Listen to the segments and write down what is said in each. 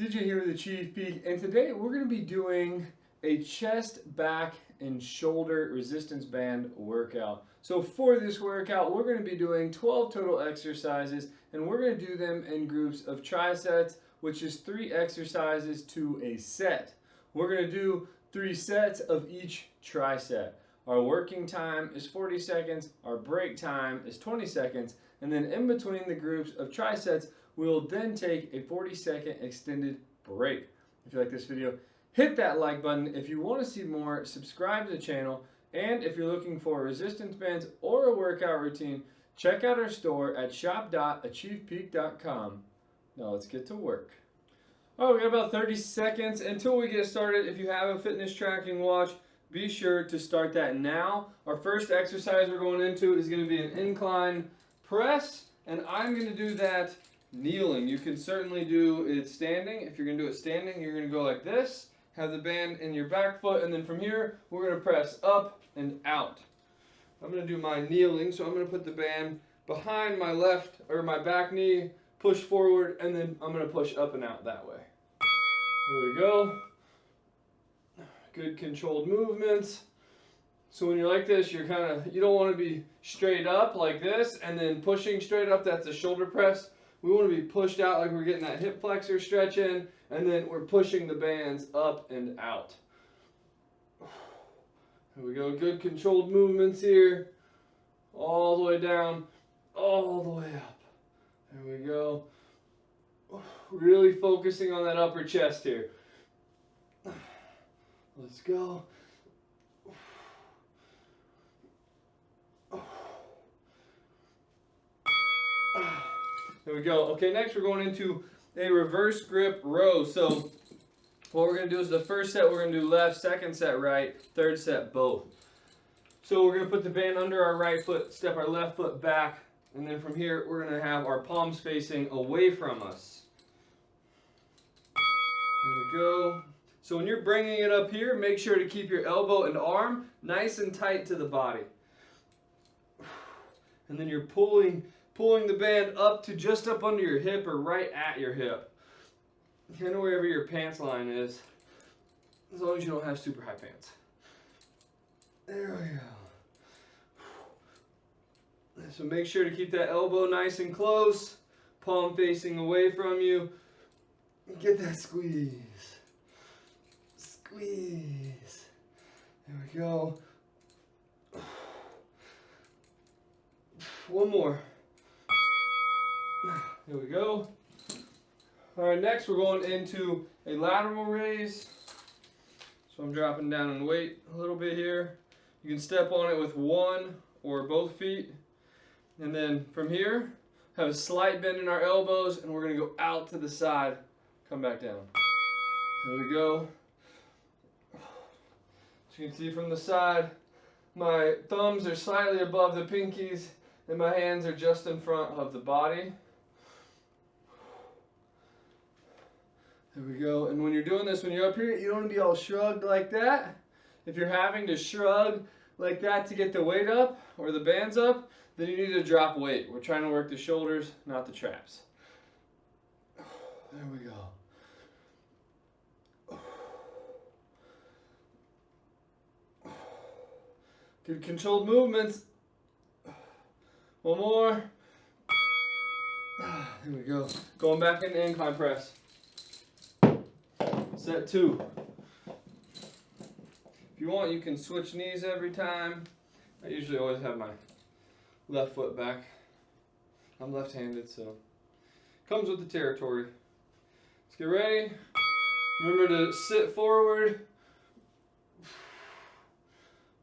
DJ here with ACHV PEAK, and today we're going to be doing a chest, back, and shoulder resistance band workout. So for this workout, we're going to be doing 12 total exercises, and we're going to do them in groups of trisets, which is 3 exercises to a set. We're going to do 3 sets of each triset. Our working time is 40 seconds, our break time is 20 seconds, and then in between the groups of trisets, we'll then take a 40-second extended break. If you like this video, hit that like button. If you want to see more, subscribe to the channel. And if you're looking for resistance bands or a workout routine, check out our store at shop.achievepeak.com. Now let's get to work. All right, we got about 30 seconds until we get started. If you have a fitness tracking watch, be sure to start that now. Our first exercise we're going into is going to be an incline press, and I'm going to do that kneeling. You can certainly do it standing. If you're going to do it standing, you're going to go like this, have the band in your back foot, and then from here, we're going to press up and out. I'm going to do my kneeling, so I'm going to put the band behind my left or my back knee, push forward, and then I'm going to push up and out that way. There we go. Good controlled movements. So when you're like this, you don't want to be straight up like this and then pushing straight up. That's a shoulder press. We want to be pushed out like we're getting that hip flexor stretch in, and then we're pushing the bands up and out. Here we go. Good controlled movements here. All the way down, all the way up. There we go. Really focusing on that upper chest here. Let's go. There we go. Okay, next we're going into a reverse grip row. So what we're going to do is the first set we're going to do left, second set right, third set both. So we're going to put the band under our right foot, step our left foot back, and then from here we're going to have our palms facing away from us. There we go. So when you're bringing it up here, make sure to keep your elbow and arm nice and tight to the body. And then you're pulling the band up to just up under your hip or right at your hip. Kind of wherever your pants line is, as long as you don't have super high pants. There we go. So make sure to keep that elbow nice and close, palm facing away from you. Get that squeeze. Squeeze. There we go. One more. There we go. All right, next we're going into a lateral raise. So I'm dropping down in weight a little bit here. You can step on it with one or both feet. And then from here, have a slight bend in our elbows, and we're going to go out to the side, come back down. There we go. As you can see from the side, my thumbs are slightly above the pinkies, and my hands are just in front of the body. There we go. And when you're doing this, when you're up here, you don't want to be all shrugged like that. If you're having to shrug like that to get the weight up or the bands up, then you need to drop weight. We're trying to work the shoulders, not the traps. There we go. Good controlled movements. One more. There we go. Going back into incline press. Set 2. If you want, you can switch knees every time. I usually always have my left foot back. I'm left-handed, so comes with the territory. Let's get ready. Remember to sit forward.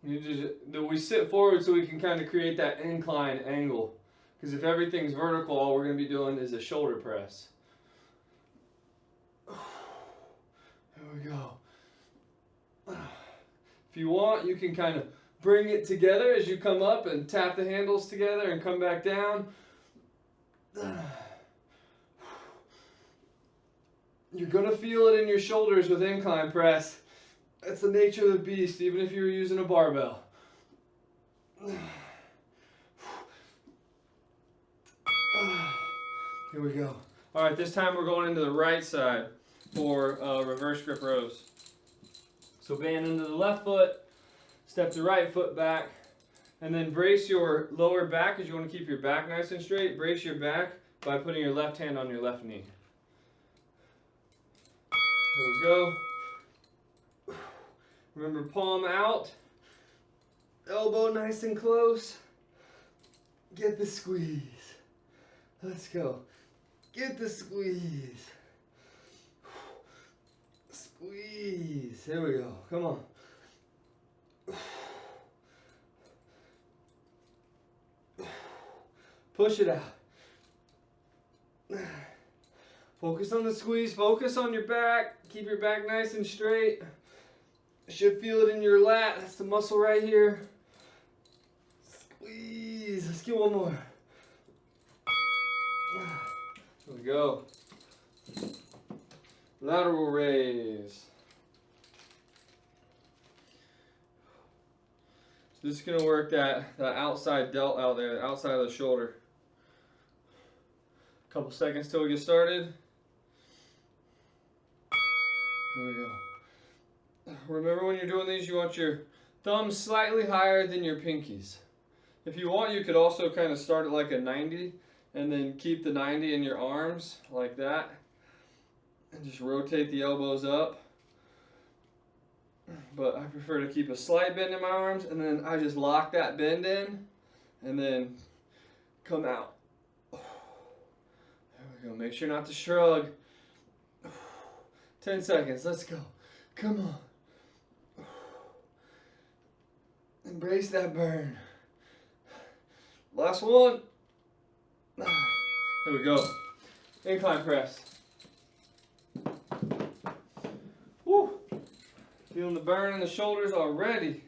We sit forward so we can kind of create that incline angle. Because if everything's vertical, all we're going to be doing is a shoulder press. There we go. If you want, you can kind of bring it together as you come up and tap the handles together and come back down. You're going to feel it in your shoulders with incline press. That's the nature of the beast, even if you were using a barbell. Here we go. All right, this time we're going into the right side. for reverse grip rows. So band into the left foot, step the right foot back, and then brace your lower back because you want to keep your back nice and straight. Brace your back by putting your left hand on your left knee. Here we go. Remember, palm out, elbow nice and close. Get the squeeze. Let's go. Get the squeeze. Squeeze. There we go. Come on. Push it out. Focus on the squeeze. Focus on your back. Keep your back nice and straight. You should feel it in your lat. That's the muscle right here. Squeeze. Let's get one more. There we go. Lateral raise. So this is going to work that outside delt out there, the outside of the shoulder. Couple seconds till we get started. Here we go. Remember, when you're doing these, you want your thumbs slightly higher than your pinkies. If you want, you could also kind of start at like a 90 and then keep the 90 in your arms like that. And just rotate the elbows up. But I prefer to keep a slight bend in my arms, and then I just lock that bend in and then come out. There we go. Make sure not to shrug. 10 seconds. Let's go. Come on. Embrace that burn. Last one. There we go. Incline press. Woo. Feeling the burn in the shoulders already.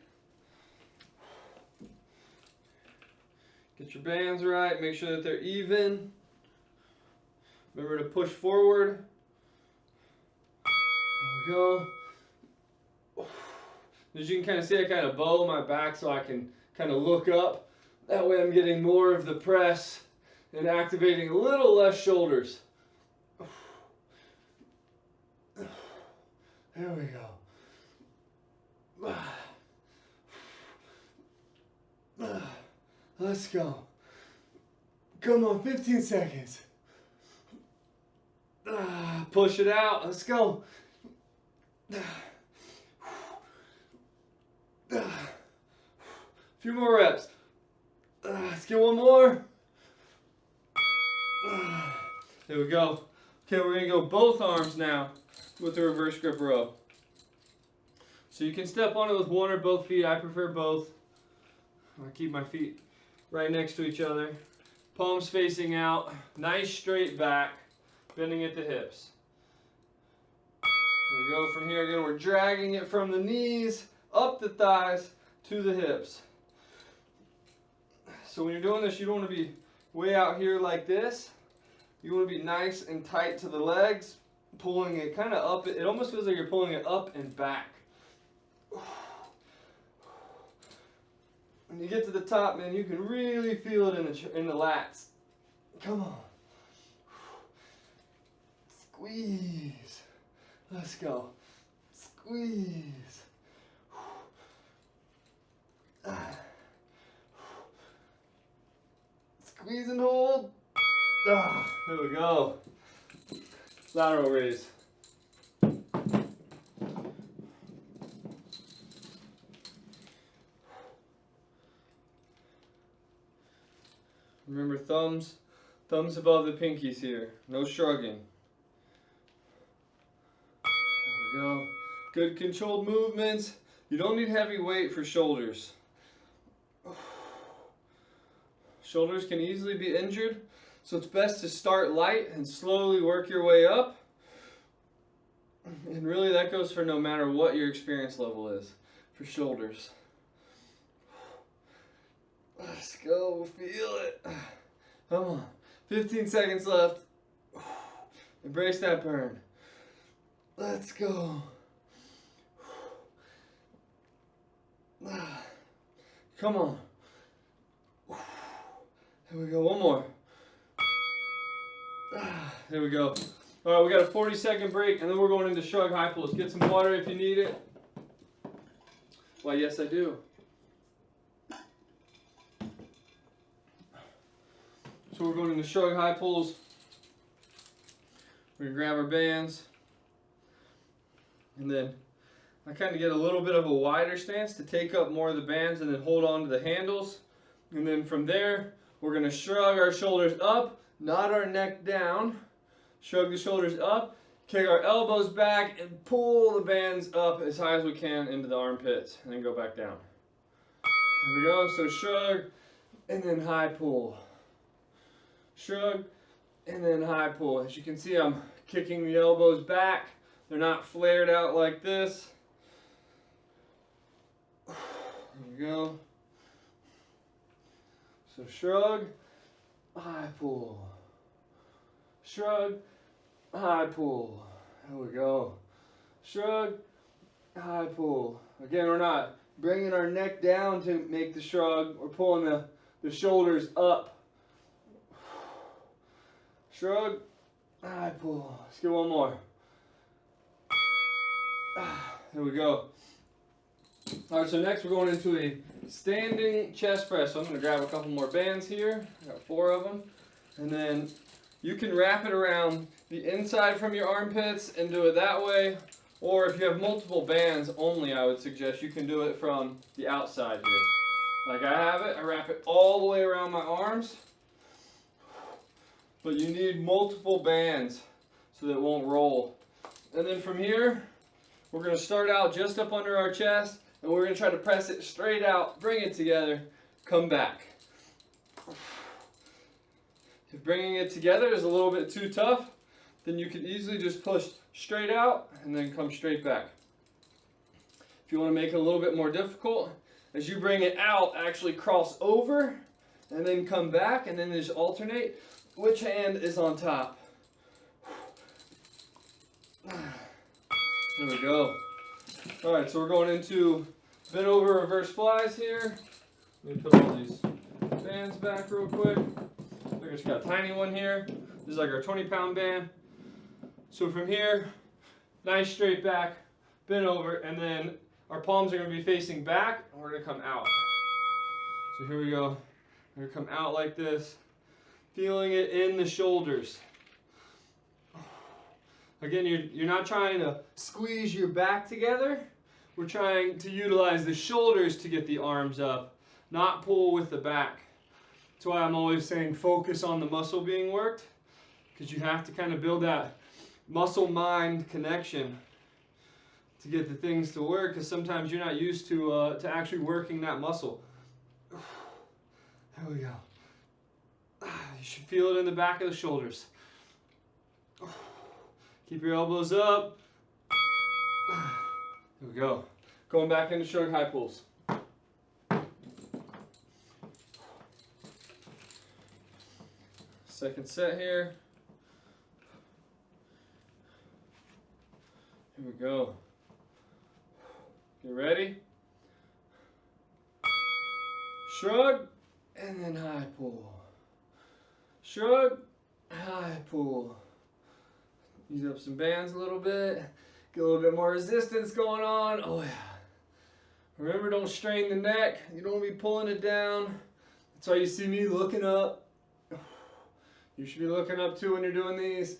Get your bands right. Make sure that they're even. Remember to push forward. There we go. As you can kind of see, I kind of bow my back so I can kind of look up. That way I'm getting more of the press and activating a little less shoulders. There we go. Let's go. Come on, 15 seconds. Push it out. Let's go. A few more reps. Let's get one more. There we go. Okay, we're going to go both arms now with the reverse grip row. So you can step on it with one or both feet. I prefer both. I keep my feet right next to each other. Palms facing out. Nice straight back. Bending at the hips. There we go. From here again, we're dragging it from the knees, up the thighs, to the hips. So when you're doing this, you don't want to be way out here like this. You want to be nice and tight to the legs, pulling it kind of up. It almost feels like you're pulling it up and back. When you get to the top, man, you can really feel it in the lats. Come on. Squeeze. Let's go. Squeeze. Squeeze and hold. There we go. Lateral raise. Remember, thumbs above the pinkies here. No shrugging. There we go. Good controlled movements. You don't need heavy weight for shoulders. Shoulders can easily be injured, so it's best to start light and slowly work your way up. And really that goes for no matter what your experience level is for shoulders. Let's go, feel it. Come on, 15 seconds left. Embrace that burn. Let's go. Come on. There we go, one more. There we go. All right, we got a 40-second break, and then we're going into shrug high pulls. Get some water if you need it. Why, yes, I do. So we're going into shrug high pulls. We're going to grab our bands. And then I kind of get a little bit of a wider stance to take up more of the bands and then hold on to the handles. And then from there, we're going to shrug our shoulders up, not our neck down. Shrug the shoulders up, kick our elbows back, and pull the bands up as high as we can into the armpits. And then go back down. Here we go. So shrug, and then high pull. Shrug, and then high pull. As you can see, I'm kicking the elbows back. They're not flared out like this. There we go. So shrug, high pull. Shrug, high pull. There we go. Shrug, high pull. Again, we're not bringing our neck down to make the shrug. We're pulling the shoulders up. Shrug, high pull. Let's get one more. There we go. All right, so next we're going into a standing chest press. So I'm going to grab a couple more bands here. I got 4 of them. And then you can wrap it around the inside from your armpits and do it that way. Or if you have multiple bands only, I would suggest you can do it from the outside here. Like I have it, I wrap it all the way around my arms. But you need multiple bands so that it won't roll. And then from here, we're going to start out just up under our chest, and we're going to try to press it straight out, bring it together, come back. If bringing it together is a little bit too tough, then you can easily just push straight out and then come straight back. If you want to make it a little bit more difficult, as you bring it out, actually cross over and then come back, and then just alternate which hand is on top. There we go. All right, so we're going into bent over reverse flies here. Let me put all these bands back real quick. I just got a tiny one here. This is like our 20-pound band. So from here, nice straight back, bent over, and then our palms are going to be facing back, and we're going to come out. So here we go. We're going to come out like this, feeling it in the shoulders. Again, you're not trying to squeeze your back together. We're trying to utilize the shoulders to get the arms up, not pull with the back. That's why I'm always saying focus on the muscle being worked, because you have to kind of build that muscle-mind connection to get the things to work, because sometimes you're not used to actually working that muscle. There we go. You should feel it in the back of the shoulders. Keep your elbows up. There we go. Going back into shrug high pulls. Second set here. Here we go. You ready? Shrug, and then high pull. Shrug, high pull. Use up some bands a little bit. Get a little bit more resistance going on. Oh yeah. Remember, don't strain the neck. You don't want to be pulling it down. That's why you see me looking up. You should be looking up too when you're doing these.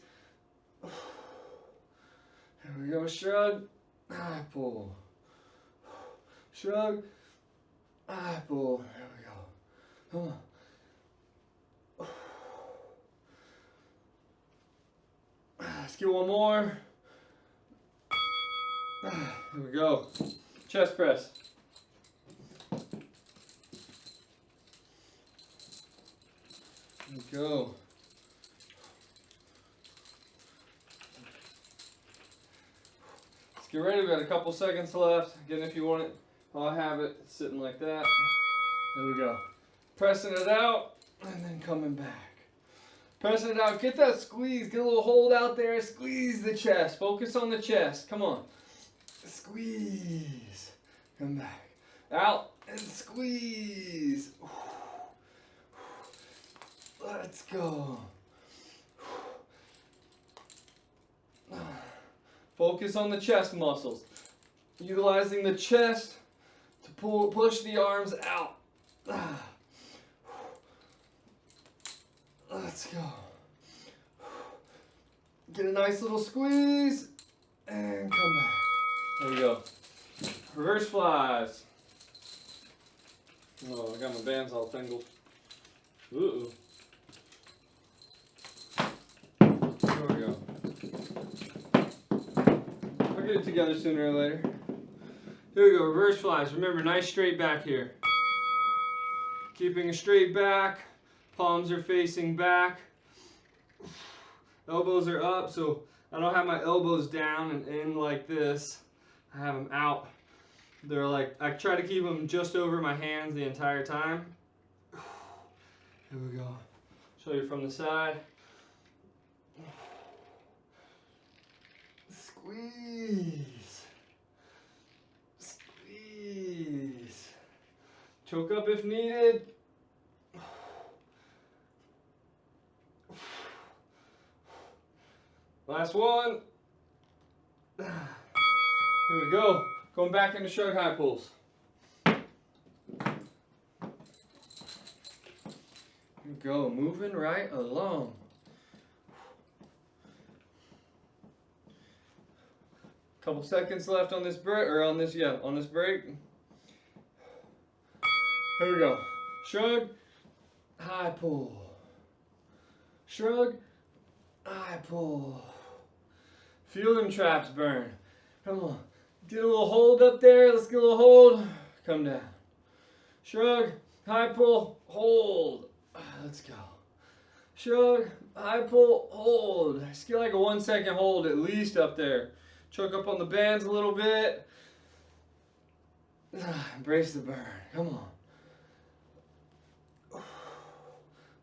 Here we go. Shrug, high pull. Shrug, high pull. There we go. Come on. Let's get one more. Here we go. Chest press. There we go. Let's get ready. We've got a couple seconds left. Again, if you want it, I'll have it sitting like that. There we go. Pressing it out and then coming back. Pressing it out. Get that squeeze. Get a little hold out there. Squeeze the chest. Focus on the chest. Come on. Squeeze. Come back. Out and squeeze. Let's go. Focus on the chest muscles. Utilizing the chest to push the arms out. Let's go. Get a nice little squeeze and come back. There we go. Reverse flies. Oh, I got my bands all tangled. Ooh. There we go. I'll get it together sooner or later. Here we go, reverse flies. Remember, nice straight back here. Keeping a straight back. Palms are facing back. Elbows are up, so I don't have my elbows down and in like this. I have them out. They're like, I try to keep them just over my hands the entire time. Here we go. Show you from the side. Squeeze. Squeeze. Choke up if needed. Last one. Here we go. Going back into shrug high pulls. Here we go. Moving right along. Couple seconds left on this break, or on this break. Here we go. Shrug, high pull. Shrug, high pull. Feel them traps burn. Come on. Get a little hold up there. Let's get a little hold. Come down. Shrug, high pull, hold. Let's go. Shrug, high pull, hold. Just get like a 1 second hold at least up there. Choke up on the bands a little bit. Embrace the burn. Come on.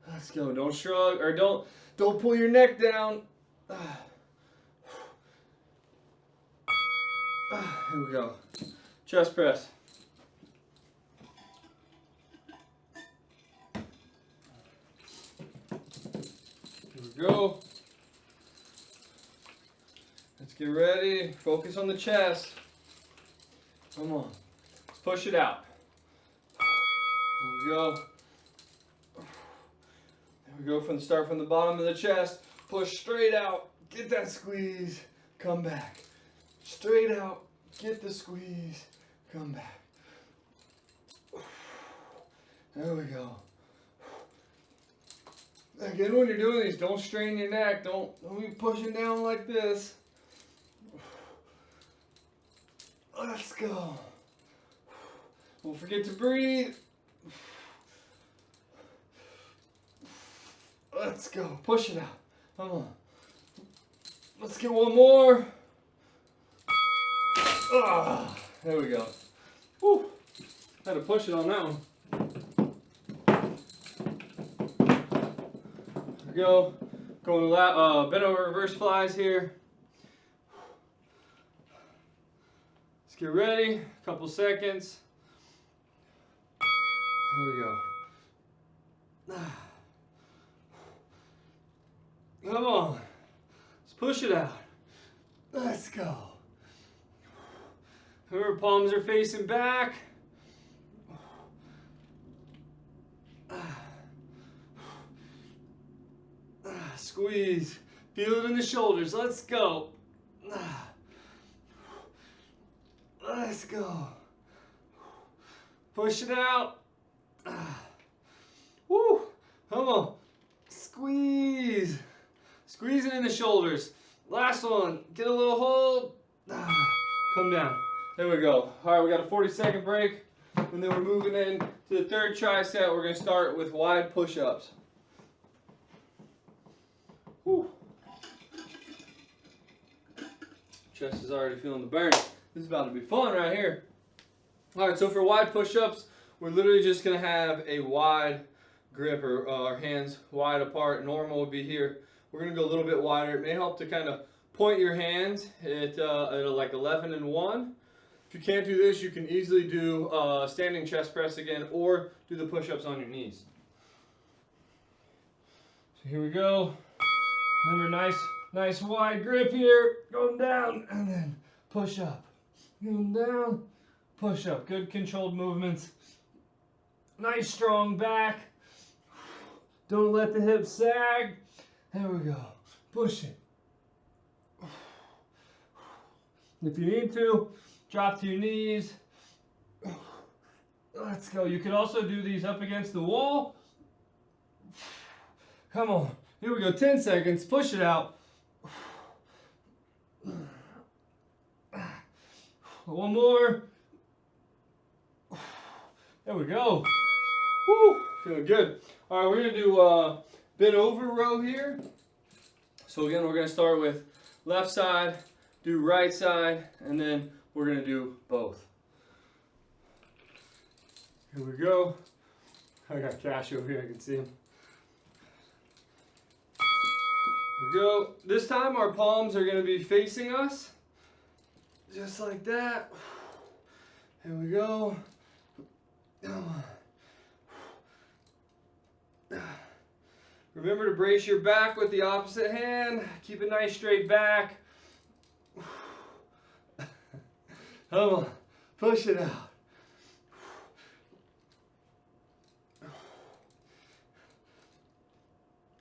Let's go. Don't shrug, or don't pull your neck down. Here we go. Chest press. Here we go. Let's get ready. Focus on the chest. Come on. Let's push it out. Here we go. There we go. Start from the bottom of the chest. Push straight out. Get that squeeze. Come back. Straight out. Get the squeeze. Come back. There we go. Again, when you're doing these, don't strain your neck. Don't be pushing down like this. Let's go. Don't forget to breathe. Let's go. Push it out. Come on. Let's get one more. There we go. Woo. Had to push it on that one. There we go. Going bent over reverse flies here. Let's get ready. A couple seconds. There we go. Come on. Let's push it out. Let's go. Her palms are facing back. Squeeze. Feel it in the shoulders. Let's go. Let's go. Push it out. Woo. Come on. Squeeze. Squeeze it in the shoulders. Last one. Get a little hold. Come down. There we go. All right, we got a 40-second break, and then we're moving in to the third tricep. We're going to start with wide push-ups. Whew. Chest is already feeling the burn. This is about to be fun right here. All right, so for wide push-ups, we're literally just going to have a wide grip, or our hands wide apart. Normal would be here. We're going to go a little bit wider. It may help to kind of point your hands at like 11 and 1. If you can't do this, you can easily do standing chest press again, or do the push-ups on your knees. So here we go. Remember, nice Nice wide grip here. Going down and then push up. Going down, push up. Good controlled movements. Nice strong back. Don't let the hips sag. There we go. Push it. If you need to, drop to your knees. Let's go. You can also do these up against the wall. Come on. Here we go. 10 seconds. Push it out. One more. There we go. Woo. Feeling good. All right, we're going to do bent over row here. So again, we're going to start with left side, do right side, and then we're going to do both. Here we go. I got Cash over here, I can see him. Here we go. This time our palms are going to be facing us. Just like that. Here we go. Remember to brace your back with the opposite hand. Keep a nice straight back. Come on, push it out.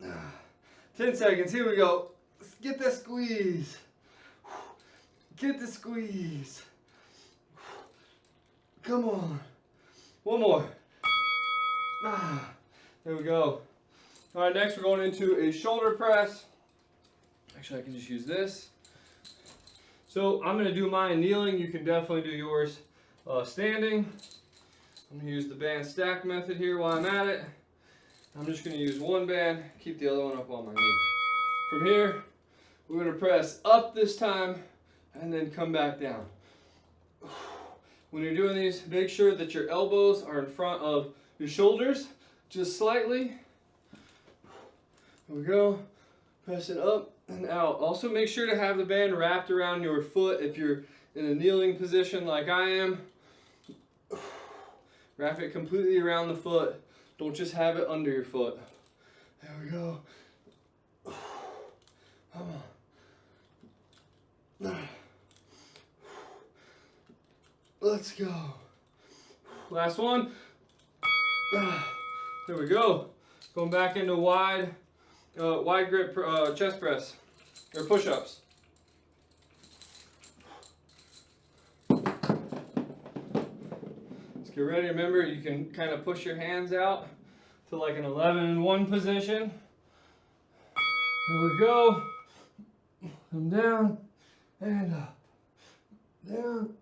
Ah, 10 seconds, here we go. Let's get the squeeze. Get the squeeze. Come on. One more. Ah, there we go. All right, next we're going into a shoulder press. Actually, I can just use this. So I'm going to do mine kneeling. You can definitely do yours standing. I'm going to use the band stack method here while I'm at it. I'm just going to use one band, keep the other one up on my knee. From here, we're going to press up this time and then come back down. When you're doing these, make sure that your elbows are in front of your shoulders, just slightly. Here we go. Press it up and out. Also make sure to have the band wrapped around your foot if you're in a kneeling position like I am. Wrap it completely around the foot. Don't just have it under your foot. There we go. Come on. Let's go. Last one. There we go. Going back into wide grip chest press or push-ups. Let's get ready. Remember, you can kind of push your hands out to like an 11-in-1 position. There we go. Come down and up. Down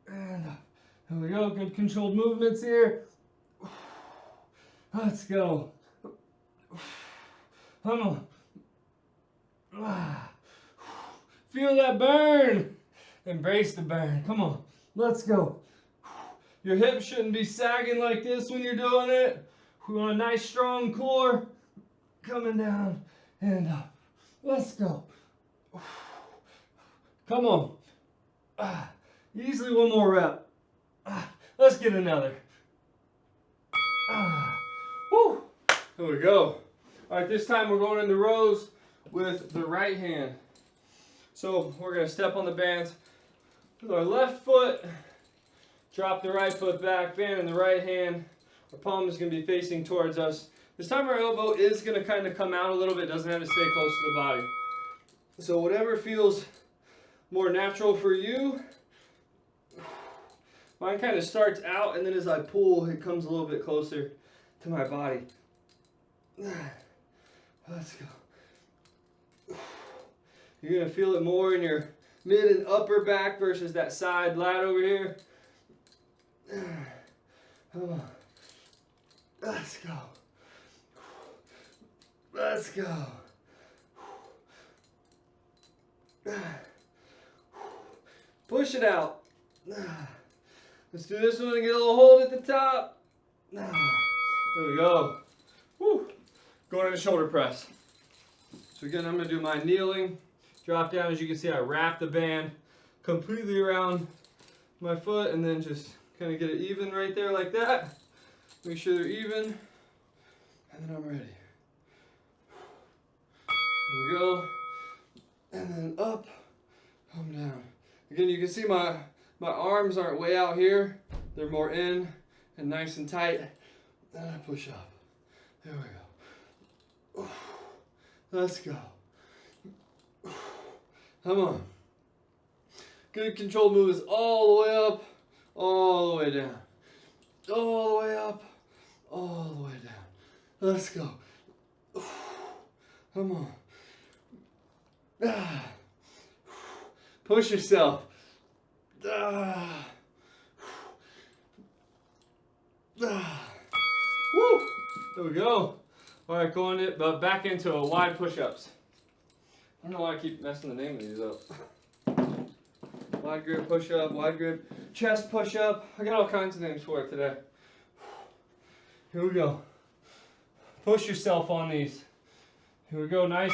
and up. There we go. Good controlled movements here. Let's go. Come on. Feel that burn. Embrace the burn. Come on. Let's go. Your hips shouldn't be sagging like this when you're doing it. We want a nice strong core. Coming down and up. Let's go. Come on. Easily one more rep. Let's get another. Woo. Here we go. All right, this time we're going into rows with the right hand. So we're going to step on the bands with our left foot, drop the right foot back, band in the right hand. Our palm is going to be facing towards us. This time our elbow is going to kind of come out a little bit, doesn't have to stay close to the body. So whatever feels more natural for you. Mine kind of starts out and then as I pull, it comes a little bit closer to my body. Let's go. You're going to feel it more in your mid and upper back versus that side lat over here. Come on. Let's go. Let's go. Push it out. Let's do this one and get a little hold at the top. There we go. Woo. Going into shoulder press. So again, I'm going to do my kneeling. Drop down. As you can see, I wrap the band completely around my foot and then just kind of get it even right there like that. Make sure they're even. And then I'm ready. Here we go. and then up, come down. Again, you can see my arms aren't way out here. They're more in and nice and tight. And I push up. There we go. Let's go. Come on. Good controlled movements all the way up, all the way down. All the way up, all the way down. Let's go. Come on. Push yourself. Woo! There we go. All right, going back into a wide push-ups. I don't know why I keep messing the name of these up. Wide grip push-up, wide grip chest push-up. I got all kinds of names for it today. Here we go. Push yourself on these. Here we go. Nice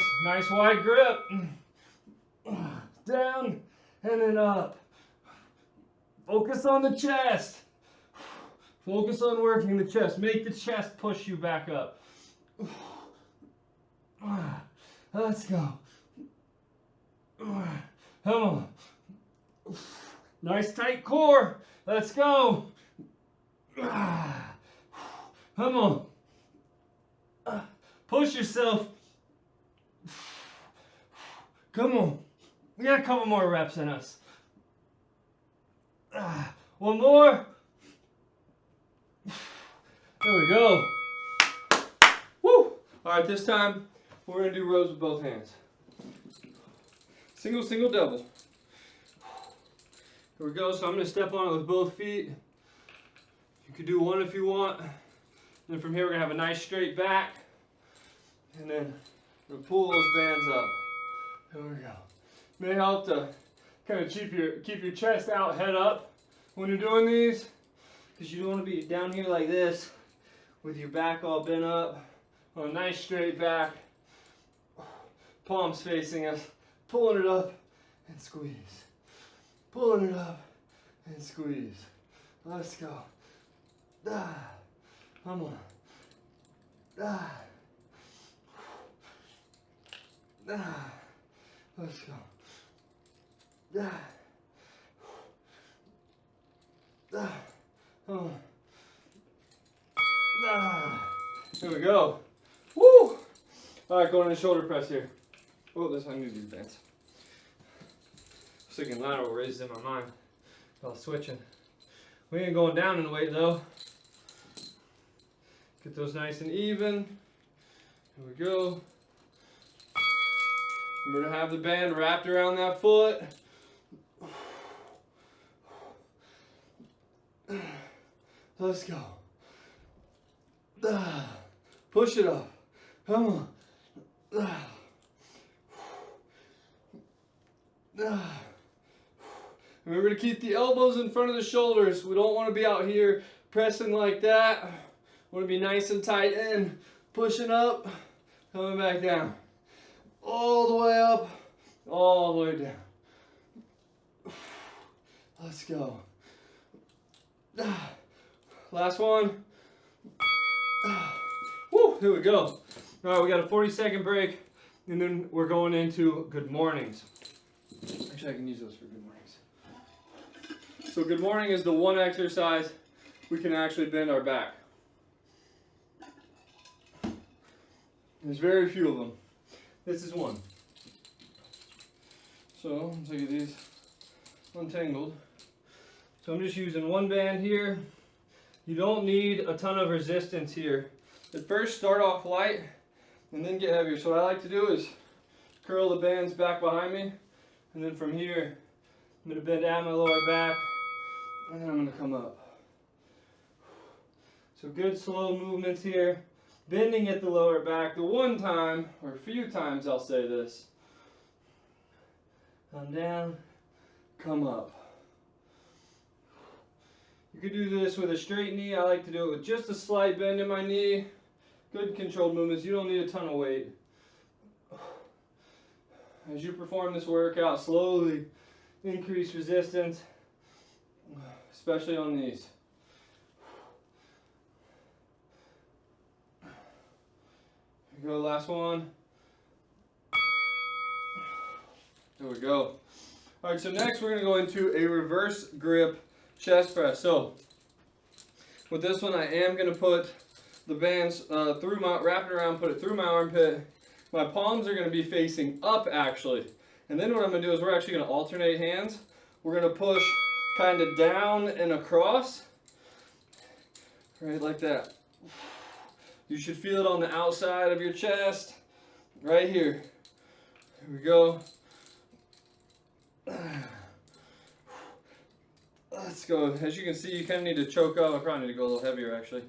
wide grip. Down and then up. Focus on the chest. Focus on working the chest. Make the chest push you back up. Let's go. Come on. Nice tight core. Let's go. Come on. Push yourself. Come on. We got a couple more reps in us. One more. There we go. Woo! All right, this time we're going to do rows with both hands. Single, single, double. Here we go. So I'm going to step on it with both feet. You could do one if you want. And then from here we're going to have a nice straight back. And then we're going to pull those bands up. There we go. May help to kind of keep your chest out, head up when you're doing these. Because you don't want to be down here like this with your back all bent up. On a nice straight back. Palms facing us. Pulling it up and squeeze. Pulling it up and squeeze. Let's go. Come on. Let's go. There we go. Woo! All right, going into shoulder press here. Oh, this I need to do advance. I was thinking lateral raises in my mind while switching. We ain't going down in weight though. Get those nice and even. Here we go. Remember to have the band wrapped around that foot. Let's go. Push it up. Come on. Remember to keep the elbows in front of the shoulders. We don't want to be out here pressing like that. We want to be nice and tight in. Pushing up, coming back down. All the way up, all the way down. Let's go. Last one. Woo, here we go. All right, we got a 40-second break, and then we're going into good mornings. Actually, I can use those for good mornings. So good morning is the one exercise we can actually bend our back. There's very few of them. This is one. So let's look at these untangled. So I'm just using one band here. You don't need a ton of resistance here. At first, start off light and then get heavier. So what I like to do is curl the bands back behind me, and then from here, I'm going to bend out my lower back, and then I'm going to come up. So good slow movements here. Bending at the lower back. The one time, or a few times I'll say this. Come down, come up. You could do this with a straight knee. I like to do it with just a slight bend in my knee. Good controlled movements. You don't need a ton of weight. As you perform this workout, slowly increase resistance, especially on these. Here we go, last one. There we go. All right, so next we're going to go into a reverse grip chest press. So with this one, I am going to put the bands wrap it around, put it through my armpit. My palms are going to be facing up actually. And then what I'm going to do is we're actually going to alternate hands. We're going to push kind of down and across, right like that. You should feel it on the outside of your chest, right here. Here we go. Let's go. As you can see, you kind of need to choke up. I probably need to go a little heavier actually.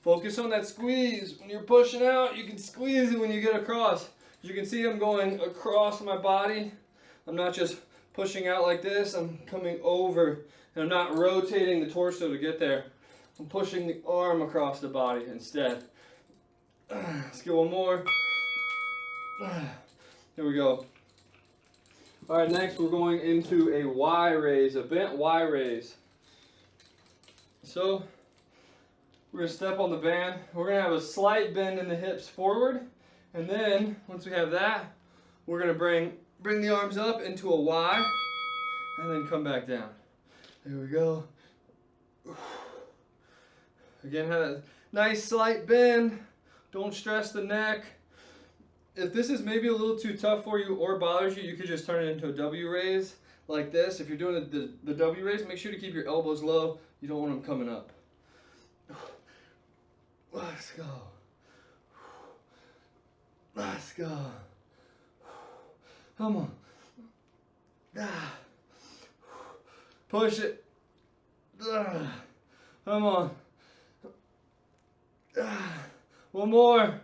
Focus on that squeeze. When you're pushing out, you can squeeze it when you get across. As you can see, I'm going across my body. I'm not just pushing out like this. I'm coming over, and I'm not rotating the torso to get there. I'm pushing the arm across the body instead. Let's get one more. Here we go. All right, next we're going into a Y raise, a bent Y raise. So we're going to step on the band. We're going to have a slight bend in the hips forward. And then, once we have that, we're going to bring the arms up into a Y and then come back down. There we go. Again, have a nice slight bend. Don't stress the neck. If this is maybe a little too tough for you or bothers you, you could just turn it into a W raise like this. If you're doing the W raise, make sure to keep your elbows low. You don't want them coming up. Let's go. Let's go. Come on. Push it. Come on. One more.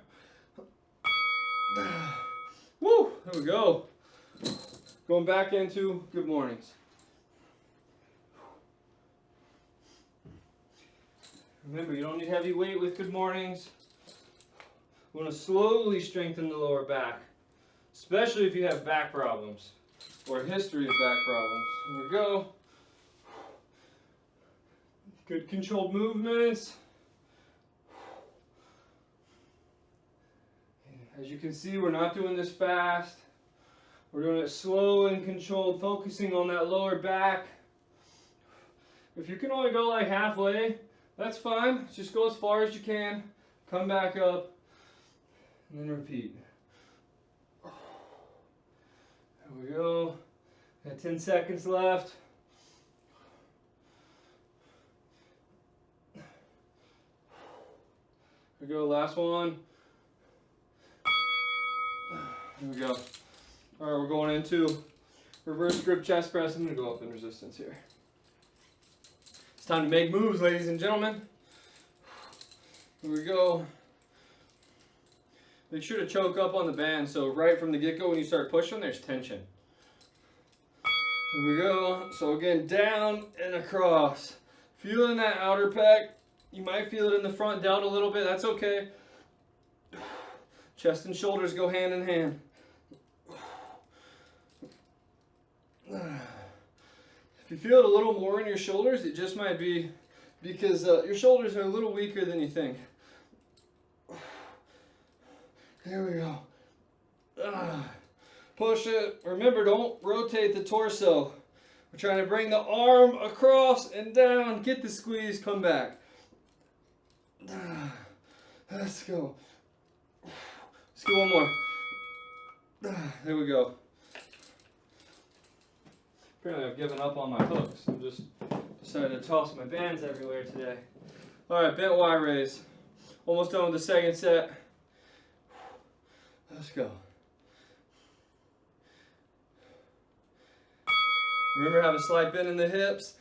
Woo! There we go. Going back into good mornings. Remember, you don't need heavy weight with good mornings. We want to slowly strengthen the lower back, especially if you have back problems or a history of back problems. Here we go. Good controlled movements. As you can see, we're not doing this fast. We're doing it slow and controlled, focusing on that lower back. If you can only go like halfway, that's fine. Just go as far as you can. Come back up. And then repeat. There we go. Got 10 seconds left. Here we go, last one. Here we go. All right, we're going into reverse grip chest press. I'm going to go up in resistance here. It's time to make moves, ladies and gentlemen. Here we go. Make sure to choke up on the band, so right from the get-go when you start pushing, there's tension. Here we go. So again, down and across. Feeling that outer pec. You might feel it in the front delt a little bit. That's okay. Chest and shoulders go hand in hand. If you feel it a little more in your shoulders, it just might be because your shoulders are a little weaker than you think. There we go. Push it. Remember, don't rotate the torso. We're trying to bring the arm across and down. Get the squeeze. Come back. Let's go. Let's do one more. There we go. Apparently I've given up on my hooks. I'm just decided to toss my bands everywhere today. All right, bent Y raise. Almost done with the second set. Let's go. Remember, have a slight bend in the hips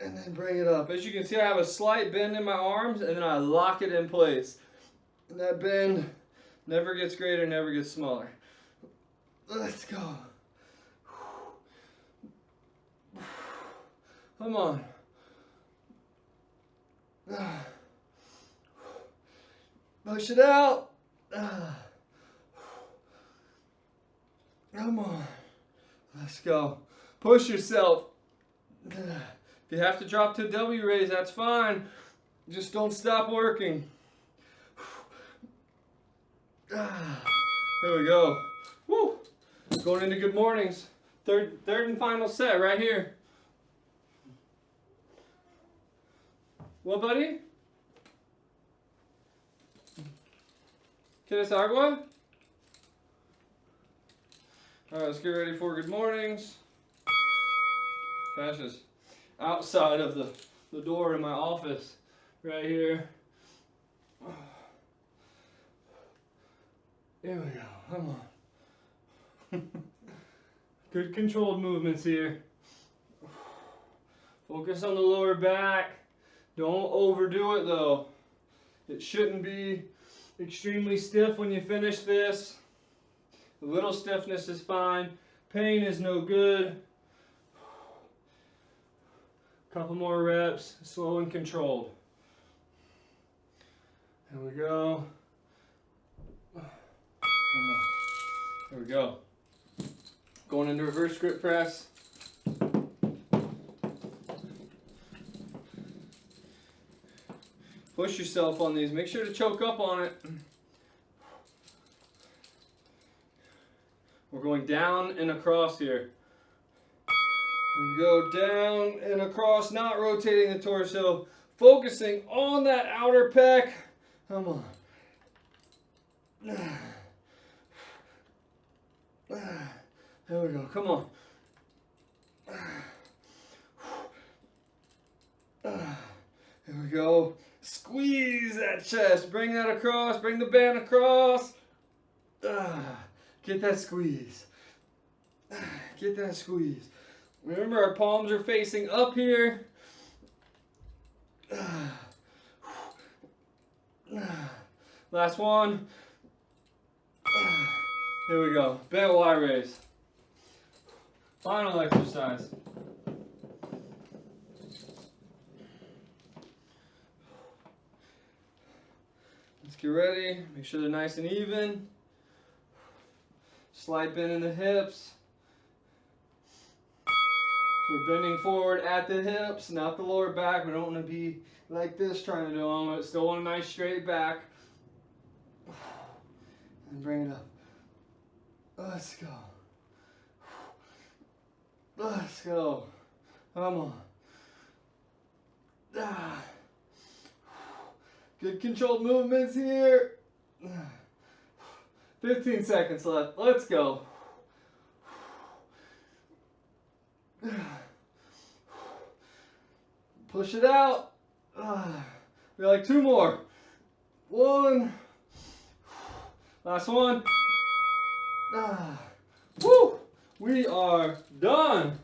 and then bring it up. As you can see, I have a slight bend in my arms and then I lock it in place. And that bend never gets greater, never gets smaller. Let's go. Come on. Push it out. Come on. Let's go. Push yourself. If you have to drop to a W raise, that's fine. Just don't stop working. There we go. Woo! Going into good mornings. Third and final set right here. What, buddy? ¿Quieres agua? Alright, let's get ready for good mornings. Cash is outside of the door in my office right here. There we go. Come on. Good controlled movements here. Focus on the lower back. Don't overdo it though. It shouldn't be extremely stiff when you finish this. A little stiffness is fine. Pain is no good. Couple more reps, slow and controlled. There we go. There we go. Going into reverse grip press. Push yourself on these. Make sure to choke up on it. We're going down and across here. Here we go, down and across, not rotating the torso. Focusing on that outer pec. Come on. There we go, come on. There we go. Squeeze that chest. Bring that across. Bring the band across. Get that squeeze. Get that squeeze. Remember, our palms are facing up here. Last one. There we go. Bent Y raise. Final exercise. Let's get ready. Make sure they're nice and even. Slight bend in the hips. So we're bending forward at the hips, not the lower back. We don't want to be like this trying to do them. Still want a nice straight back. And bring it up. Let's go. Let's go. Come on. Good controlled movements here. 15 seconds left. Let's go. Push it out. We like 2 more. 1. Last one. Woo! We are done.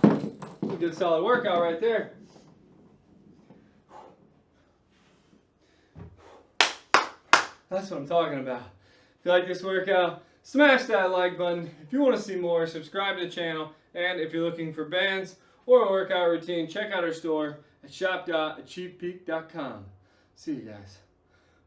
A good solid workout right there. That's what I'm talking about. If you like this workout, smash that like button. If you want to see more, subscribe to the channel. And if you're looking for bands or a workout routine, check out our store at shop.achievpeak.com. See you guys.